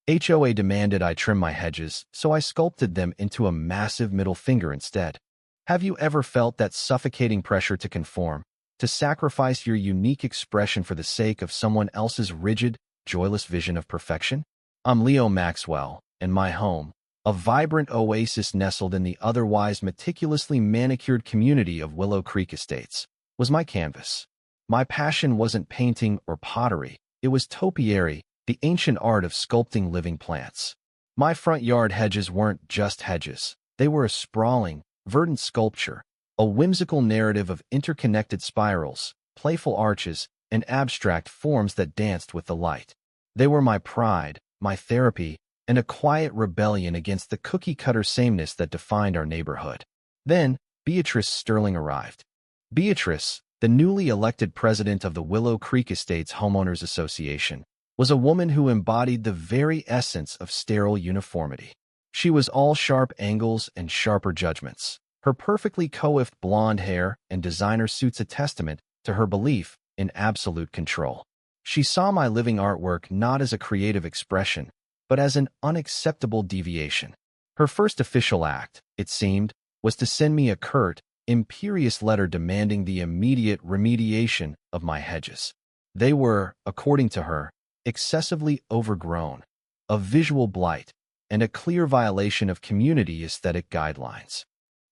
HOA demanded I trim my hedges, so I sculpted them into a massive middle finger instead. Have you ever felt that suffocating pressure to conform, to sacrifice your unique expression for the sake of someone else's rigid, joyless vision of perfection? I'm Leo Maxwell, and my home, a vibrant oasis nestled in the otherwise meticulously manicured community of Willow Creek Estates, was my canvas. My passion wasn't painting or pottery, it was topiary, the ancient art of sculpting living plants. My front yard hedges weren't just hedges. They were a sprawling, verdant sculpture, a whimsical narrative of interconnected spirals, playful arches, and abstract forms that danced with the light. They were my pride, my therapy, and a quiet rebellion against the cookie-cutter sameness that defined our neighborhood. Then, Beatrice Sterling arrived. Beatrice, the newly elected president of the Willow Creek Estates Homeowners Association, was a woman who embodied the very essence of sterile uniformity. She was all sharp angles and sharper judgments. Her perfectly coiffed blonde hair and designer suits a testament to her belief in absolute control. She saw my living artwork not as a creative expression, but as an unacceptable deviation. Her first official act, it seemed, was to send me a curt, imperious letter demanding the immediate remediation of my hedges. They were, according to her, excessively overgrown, a visual blight, and a clear violation of community aesthetic guidelines.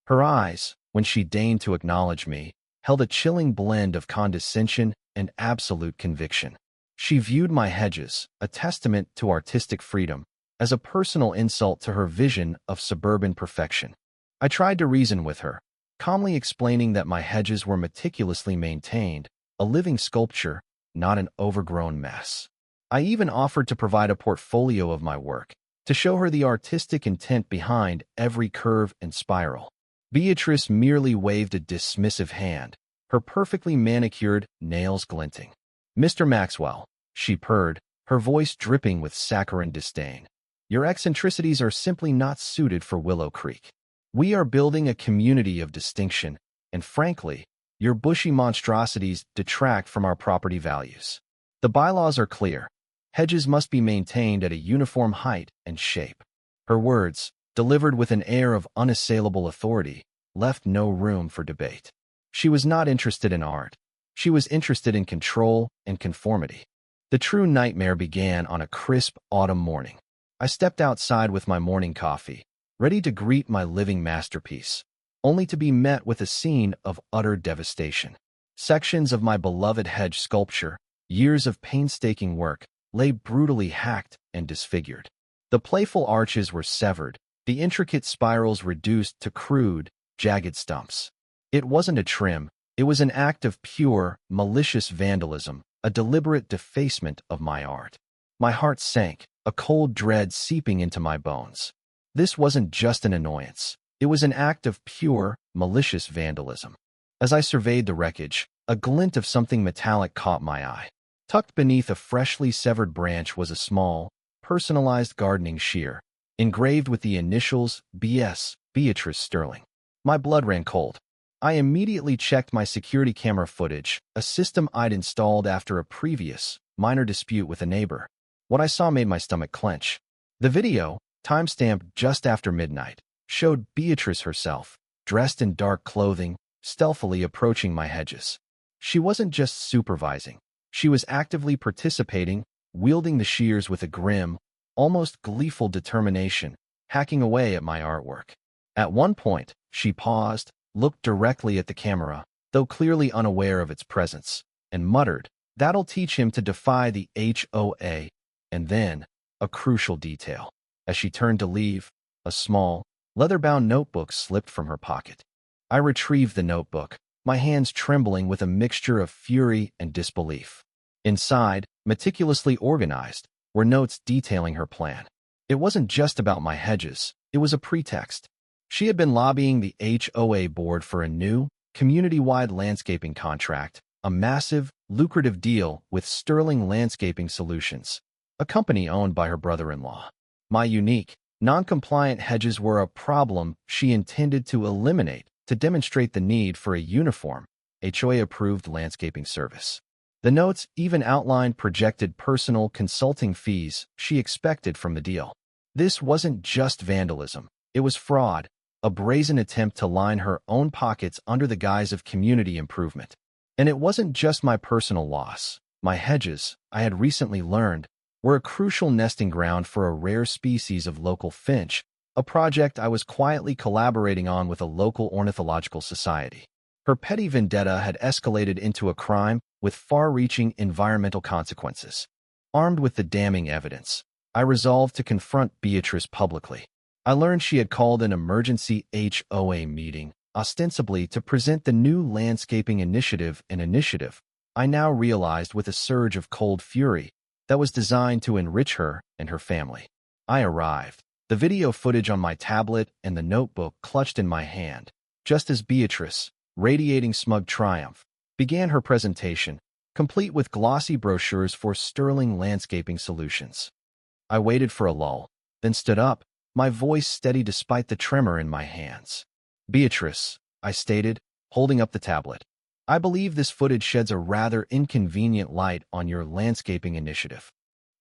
Her eyes, when she deigned to acknowledge me, held a chilling blend of condescension and absolute conviction. She viewed my hedges, a testament to artistic freedom, as a personal insult to her vision of suburban perfection. I tried to reason with her, calmly explaining that my hedges were meticulously maintained, a living sculpture, not an overgrown mess. I even offered to provide a portfolio of my work, to show her the artistic intent behind every curve and spiral. Beatrice merely waved a dismissive hand, her perfectly manicured nails glinting. "Mr. Maxwell," she purred, her voice dripping with saccharine disdain, "your eccentricities are simply not suited for Willow Creek. We are building a community of distinction, and frankly, your bushy monstrosities detract from our property values. The bylaws are clear. Hedges must be maintained at a uniform height and shape." Her words, delivered with an air of unassailable authority, left no room for debate. She was not interested in art. She was interested in control and conformity. The true nightmare began on a crisp autumn morning. I stepped outside with my morning coffee, ready to greet my living masterpiece, only to be met with a scene of utter devastation. Sections of my beloved hedge sculpture, years of painstaking work, lay brutally hacked and disfigured. The playful arches were severed, the intricate spirals reduced to crude, jagged stumps. It wasn't a trim, it was an act of pure, malicious vandalism, a deliberate defacement of my art. My heart sank, a cold dread seeping into my bones. This wasn't just an annoyance, it was an act of pure, malicious vandalism. As I surveyed the wreckage, a glint of something metallic caught my eye. Tucked beneath a freshly severed branch was a small, personalized gardening shear, engraved with the initials B.S. Beatrice Sterling. My blood ran cold. I immediately checked my security camera footage, a system I'd installed after a previous, minor dispute with a neighbor. What I saw made my stomach clench. The video, timestamped just after midnight, showed Beatrice herself, dressed in dark clothing, stealthily approaching my hedges. She wasn't just supervising. She was actively participating, wielding the shears with a grim, almost gleeful determination, hacking away at my artwork. At one point, she paused, looked directly at the camera, though clearly unaware of its presence, and muttered, "That'll teach him to defy the HOA." And then, a crucial detail. As she turned to leave, a small, leather-bound notebook slipped from her pocket. I retrieved the notebook, my hands trembling with a mixture of fury and disbelief. Inside, meticulously organized, were notes detailing her plan. It wasn't just about my hedges, it was a pretext. She had been lobbying the HOA board for a new, community-wide landscaping contract, a massive, lucrative deal with Sterling Landscaping Solutions, a company owned by her brother-in-law. My unique, non-compliant hedges were a problem she intended to eliminate to demonstrate the need for a uniform, HOA-approved landscaping service. The notes even outlined projected personal consulting fees she expected from the deal. This wasn't just vandalism. It was fraud, a brazen attempt to line her own pockets under the guise of community improvement. And it wasn't just my personal loss. My hedges, I had recently learned, were a crucial nesting ground for a rare species of local finch, a project I was quietly collaborating on with a local ornithological society. Her petty vendetta had escalated into a crime with far-reaching environmental consequences. Armed with the damning evidence, I resolved to confront Beatrice publicly. I learned she had called an emergency HOA meeting, ostensibly to present the new landscaping initiative, an initiative, I now realized with a surge of cold fury, that was designed to enrich her and her family. I arrived, the video footage on my tablet and the notebook clutched in my hand, just as Beatrice, radiating smug triumph, began her presentation, complete with glossy brochures for sterling landscaping solutions. I waited for a lull, then stood up, my voice steady despite the tremor in my hands. Beatrice, I stated, holding up the tablet, I believe this footage sheds a rather inconvenient light on your landscaping initiative.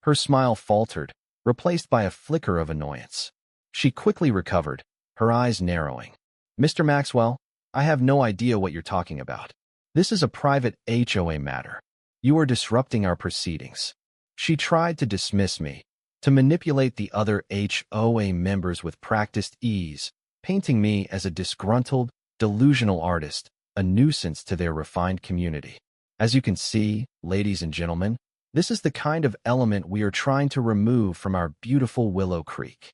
Her smile faltered, replaced by a flicker of annoyance. She quickly recovered, her eyes narrowing. Mr. Maxwell, I have no idea what you're talking about. This is a private HOA matter. You are disrupting our proceedings. She tried to dismiss me, to manipulate the other HOA members with practiced ease, painting me as a disgruntled, delusional artist, a nuisance to their refined community. As you can see, ladies and gentlemen, this is the kind of element we are trying to remove from our beautiful Willow Creek.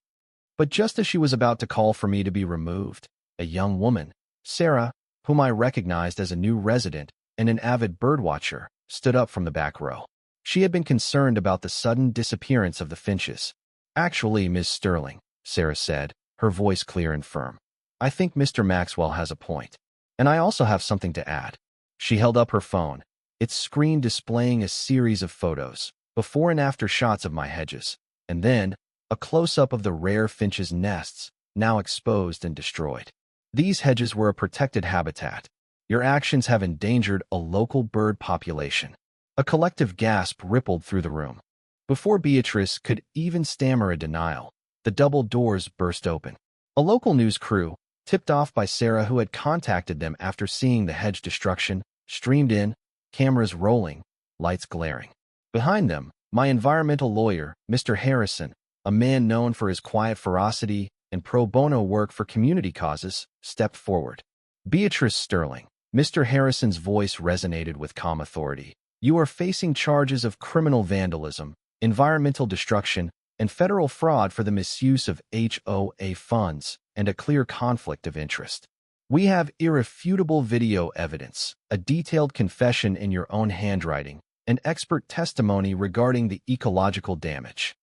But just as she was about to call for me to be removed, a young woman, Sarah, whom I recognized as a new resident and an avid birdwatcher, stood up from the back row. She had been concerned about the sudden disappearance of the finches. Actually, Miss Sterling, Sarah said, her voice clear and firm. I think Mr. Maxwell has a point. And I also have something to add. She held up her phone, its screen displaying a series of photos, before and after shots of my hedges, and then a close-up of the rare finch's nests, now exposed and destroyed. These hedges were a protected habitat. Your actions have endangered a local bird population. A collective gasp rippled through the room. Before Beatrice could even stammer a denial, the double doors burst open. A local news crew, tipped off by Sarah who had contacted them after seeing the hedge destruction, streamed in, cameras rolling, lights glaring. Behind them, my environmental lawyer, Mr. Harrison, a man known for his quiet ferocity and pro bono work for community causes, stepped forward. Beatrice Sterling, Mr. Harrison's voice resonated with calm authority. You are facing charges of criminal vandalism, environmental destruction, and federal fraud for the misuse of HOA funds and a clear conflict of interest. We have irrefutable video evidence, a detailed confession in your own handwriting, and expert testimony regarding the ecological damage.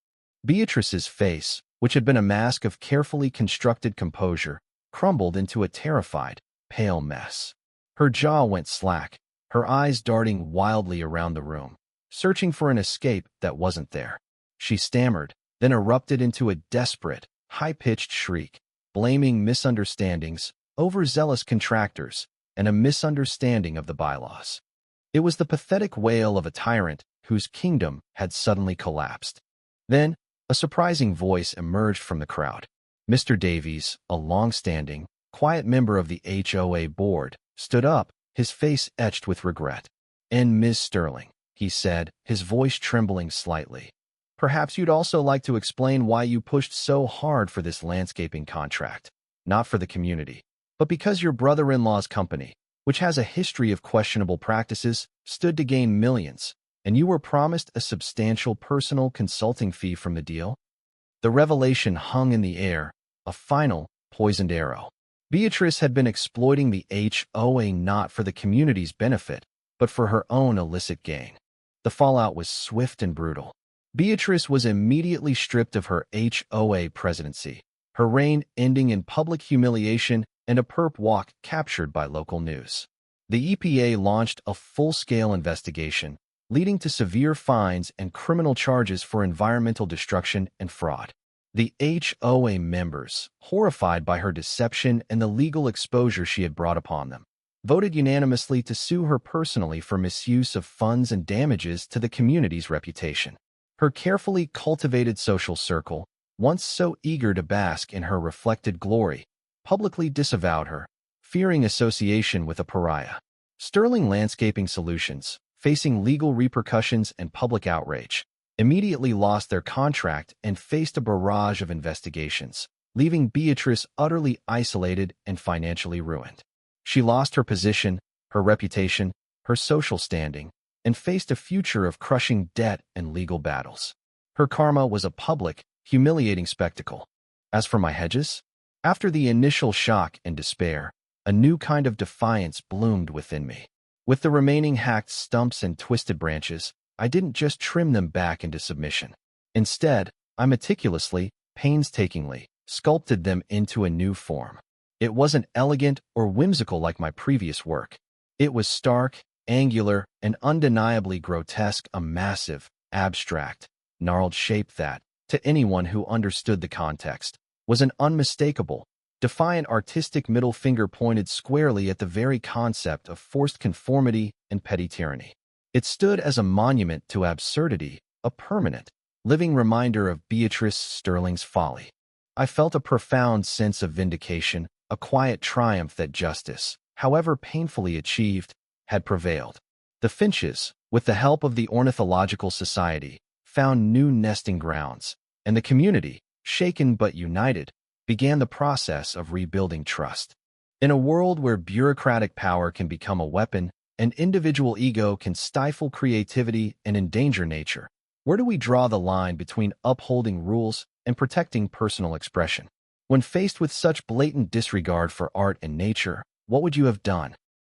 Beatrice's face, which had been a mask of carefully constructed composure, crumbled into a terrified, pale mess. Her jaw went slack, her eyes darting wildly around the room, searching for an escape that wasn't there. She stammered, then erupted into a desperate, high-pitched shriek, blaming misunderstandings, overzealous contractors, and a misunderstanding of the bylaws. It was the pathetic wail of a tyrant whose kingdom had suddenly collapsed. Then, a surprising voice emerged from the crowd. Mr. Davies, a long-standing, quiet member of the HOA board, stood up, his face etched with regret. And Ms. Sterling, he said, his voice trembling slightly. Perhaps you'd also like to explain why you pushed so hard for this landscaping contract, not for the community, but because your brother-in-law's company, which has a history of questionable practices, stood to gain millions, and you were promised a substantial personal consulting fee from the deal? The revelation hung in the air, a final, poisoned arrow. Beatrice had been exploiting the HOA not for the community's benefit, but for her own illicit gain. The fallout was swift and brutal. Beatrice was immediately stripped of her HOA presidency, her reign ending in public humiliation and a perp walk captured by local news. The EPA launched a full-scale investigation, leading to severe fines and criminal charges for environmental destruction and fraud. The HOA members, horrified by her deception and the legal exposure she had brought upon them, voted unanimously to sue her personally for misuse of funds and damages to the community's reputation. Her carefully cultivated social circle, once so eager to bask in her reflected glory, publicly disavowed her, fearing association with a pariah. Sterling Landscaping Solutions, facing legal repercussions and public outrage, immediately lost their contract and faced a barrage of investigations, leaving Beatrice utterly isolated and financially ruined. She lost her position, her reputation, her social standing, and faced a future of crushing debt and legal battles. Her karma was a public, humiliating spectacle. As for my Hedges, after the initial shock and despair, a new kind of defiance bloomed within me. With the remaining hacked stumps and twisted branches, I didn't just trim them back into submission. Instead, I meticulously, painstakingly, sculpted them into a new form. It wasn't elegant or whimsical like my previous work. It was stark, angular, and undeniably grotesque, a massive, abstract, gnarled shape that, to anyone who understood the context, was an unmistakable, defiant artistic middle finger pointed squarely at the very concept of forced conformity and petty tyranny. It stood as a monument to absurdity, a permanent, living reminder of Beatrice Sterling's folly. I felt a profound sense of vindication, a quiet triumph that justice, however painfully achieved, had prevailed. The finches, with the help of the Ornithological Society, found new nesting grounds, and the community, shaken but united, began the process of rebuilding trust. In a world where bureaucratic power can become a weapon and individual ego can stifle creativity and endanger nature, where do we draw the line between upholding rules and protecting personal expression? When faced with such blatant disregard for art and nature, what would you have done?